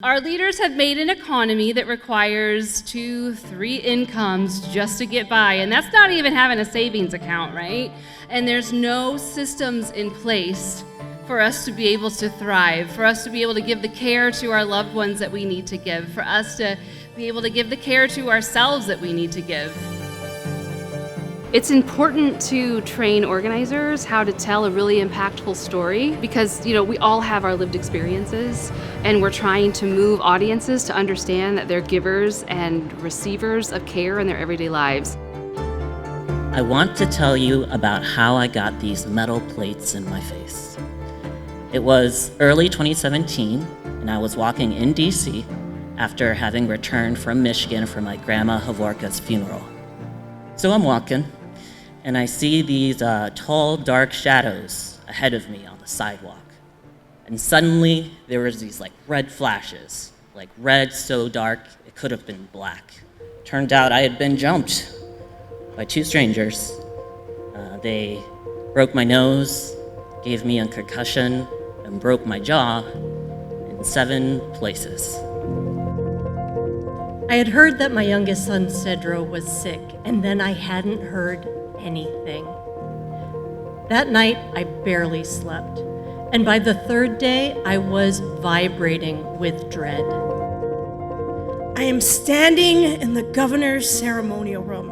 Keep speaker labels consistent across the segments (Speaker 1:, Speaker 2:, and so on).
Speaker 1: Our leaders have made an economy that requires 2-3 incomes just to get by, and that's not even having a savings account, right? And there's no systems in place for us to be able to thrive, for us to be able to give the care to our loved ones that we need to give, for us to be able to give the care to ourselves that we need to give. It's important to train organizers how to tell a really impactful story because, we all have our lived experiences, and we're trying to move audiences to understand that they're givers and receivers of care in their everyday lives.
Speaker 2: I want to tell you about how I got these metal plates in my face. It was early 2017, and I was walking in DC after having returned from Michigan for my grandma Havorka's funeral. So I'm walking, and I see these tall, dark shadows ahead of me on the sidewalk. And suddenly, there was these red flashes, red so dark it could have been black. Turned out I had been jumped by two strangers. They broke my nose, gave me a concussion, and broke my jaw in 7 places.
Speaker 3: I had heard that my youngest son, Cedro, was sick, and then I hadn't heard anything. That night, I barely slept, and by the 3rd day, I was vibrating with dread.
Speaker 4: I am standing in the governor's ceremonial room.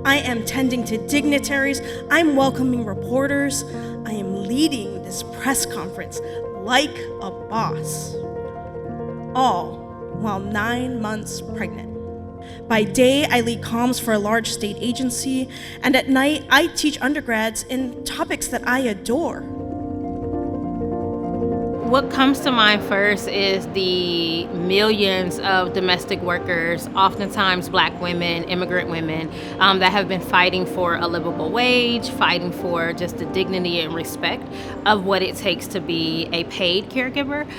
Speaker 4: I am tending to dignitaries. I'm welcoming reporters. I am leading this press conference like a boss. All while 9 months pregnant. By day, I lead comms for a large state agency, and at night, I teach undergrads in topics that I adore.
Speaker 5: What comes to mind first is the millions of domestic workers, oftentimes Black women, immigrant women, that have been fighting for a livable wage, fighting for just the dignity and respect of what it takes to be a paid caregiver.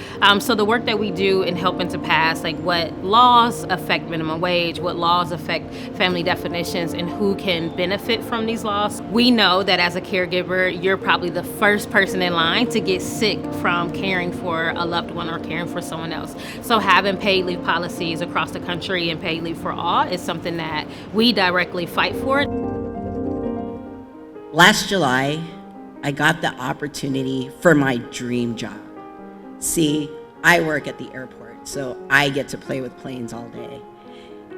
Speaker 5: So the work that we do in helping to pass, what laws affect minimum wage, what laws affect family definitions, and who can benefit from these laws. We know that as a caregiver, you're probably the first person in line to get sick from caring for a loved one or caring for someone else. So having paid leave policies across the country and paid leave for all is something that we directly fight for.
Speaker 6: Last July, I got the opportunity for my dream job. See, I work at the airport, so I get to play with planes all day.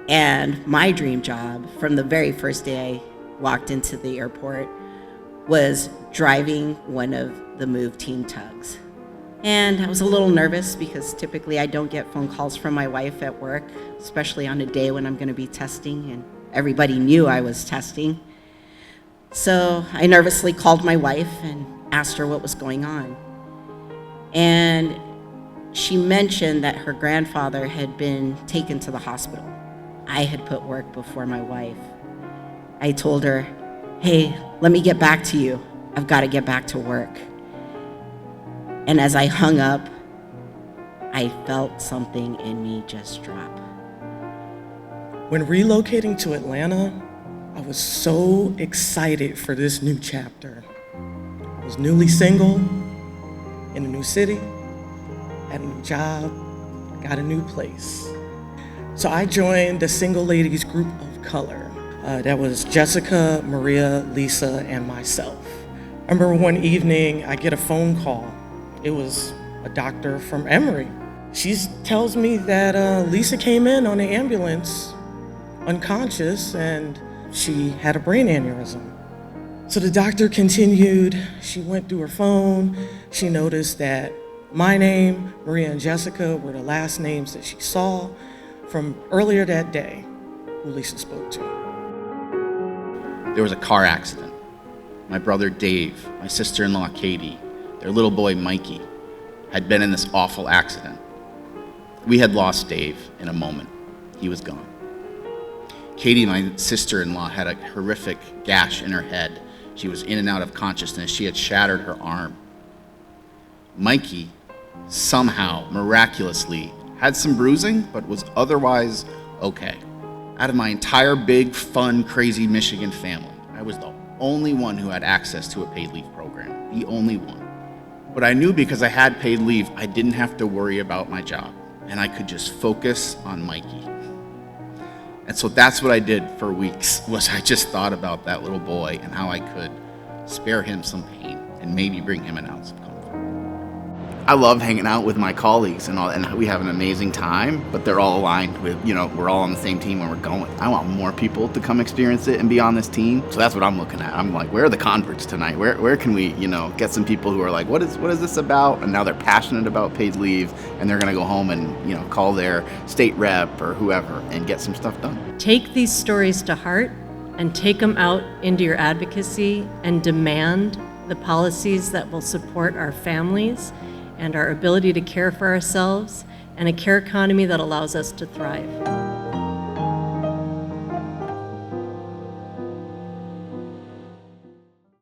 Speaker 6: And my dream job, from the very first day I walked into the airport, was driving one of the move team tugs. And I was a little nervous because typically I don't get phone calls from my wife at work, especially on a day when I'm going to be testing, and everybody knew I was testing. So I nervously called my wife and asked her what was going on. And she mentioned that her grandfather had been taken to the hospital. I had put work before my wife. I told her, "Hey, let me get back to you. I've got to get back to work." And as I hung up, I felt something in me just drop.
Speaker 7: When relocating to Atlanta, I was so excited for this new chapter. I was newly single, in a new city, had a new job, got a new place. So I joined the single ladies group of color. That was Jessica, Maria, Lisa, and myself. I remember one evening I get a phone call. It was a doctor from Emory. She tells me that Lisa came in on the ambulance unconscious and she had a brain aneurysm. So the doctor continued. She went through her phone. She noticed that my name, Maria, and Jessica were the last names that she saw from earlier that day who Lisa spoke to.
Speaker 8: There was a car accident. My brother Dave, my sister-in-law Katie, their little boy Mikey had been in this awful accident. We had lost Dave in a moment. He was gone. Katie, my sister-in-law, had a horrific gash in her head. She was in and out of consciousness. She had shattered her arm. Mikey somehow, miraculously, had some bruising, but was otherwise okay. Out of my entire big, fun, crazy Michigan family, I was the only one who had access to a paid leave program, the only one. But I knew because I had paid leave, I didn't have to worry about my job. and I could just focus on Mikey. And so that's what I did for weeks, was I just thought about that little boy and how I could spare him some pain and maybe bring him an ounce of comfort. I love hanging out with my colleagues and all, and we have an amazing time, but they're all aligned with, we're all on the same team when we're going. I want more people to come experience it and be on this team. So that's what I'm looking at. I'm like, where are the converts tonight? Where can we, get some people who are like, what is this about? And now they're passionate about paid leave, and they're going to go home and, call their state rep or whoever and get some stuff done.
Speaker 3: Take these stories to heart and take them out into your advocacy and demand the policies that will support our families and our ability to care for ourselves, and a care economy that allows us to thrive.